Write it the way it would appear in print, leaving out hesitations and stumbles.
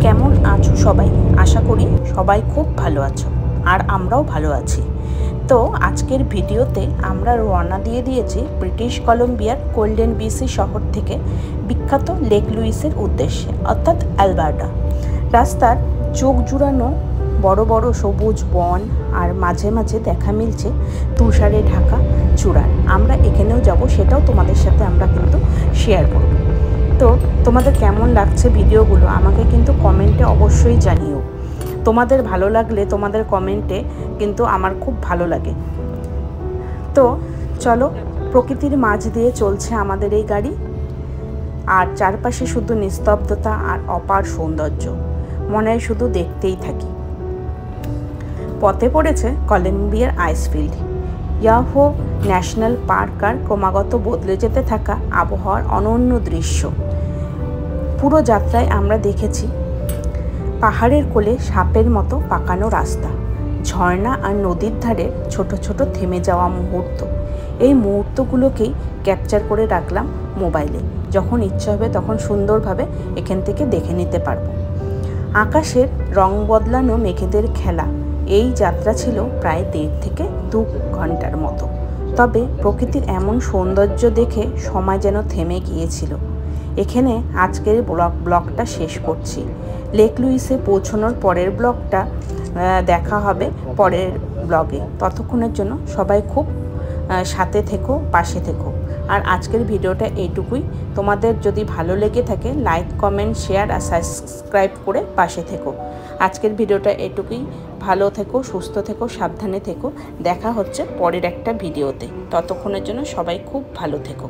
কেমন আছো সবাই? আশা করি সবাই খুব ভালো আছো আর আমরাও ভালো আছি। তো আজকের ভিডিওতে আমরা রওনা দিয়ে দিয়েছি ব্রিটিশ কলম্বিয়ার গোল্ডেন বিসি শহর থেকে বিখ্যাত লেক লুইসের উদ্দেশ্যে, অর্থাৎ অ্যালবার্টা। রাস্তার চোখ জুড়ানো বড় বড় সবুজ বন আর মাঝে মাঝে দেখা মিলছে তুষারে ঢাকা চূড়ার। আমরা এখানেও যাব, সেটাও তোমাদের সাথে আমরা কিন্তু শেয়ার করব। তো তোমাদের কেমন লাগছে ভিডিওগুলো আমাকে কিন্তু কমেন্টে অবশ্যই জানিও। তোমাদের ভালো লাগলে তোমাদের কমেন্টে কিন্তু আমার খুব ভালো লাগে। তো চলো, প্রকৃতির মাঝ দিয়ে চলছে আমাদের এই গাড়ি, আর চারপাশে শুধু নিস্তব্ধতা আর অপার সৌন্দর্য, মনে হয় শুধু দেখতেই থাকি। পথে পড়েছে কলম্বিয়ার আইসফিল্ড, ইয়াহো ন্যাশনাল পার্ক আর ক্রমাগত বদলে যেতে থাকা আবহাওয়ার অনন্য দৃশ্য। পুরো যাত্রায় আমরা দেখেছি পাহাড়ের কোলে সাপের মতো পাকানো রাস্তা, ঝর্ণা আর নদীর ধারে ছোট ছোট থেমে যাওয়া মুহূর্ত। এই মুহূর্তগুলোকেই ক্যাপচার করে রাখলাম মোবাইলে, যখন ইচ্ছা হবে তখন সুন্দরভাবে এখান থেকে দেখে নিতে পারবো। আকাশের রং বদলানো মেঘেদের খেলা। এই যাত্রা ছিল প্রায় 1.5 থেকে 2 ঘন্টার মতো। তবে প্রকৃতির এমন সৌন্দর্য দেখে সময় যেন থেমে গিয়েছিল। এখানে আজকের ব্লগটা শেষ করছি। লেক লুইসে পৌঁছানোর পরের ব্লগটা দেখা হবে পরের ব্লগে। ততক্ষণের জন্য সবাই খুব সাথে থেকো, পাশে থেকো। আর আজকের ভিডিওটা এইটুকুই। তোমাদের যদি ভালো লেগে থাকে লাইক, কমেন্ট, শেয়ার আর সাবস্ক্রাইব করে পাশে থেকো। আজকের ভিডিওটা এইটুকুই। ভালো থেকো, সুস্থ থেকো, সাবধানে থেকো। দেখা হচ্ছে পরের একটা ভিডিওতে। ততক্ষণের জন্য সবাই খুব ভালো থেকো।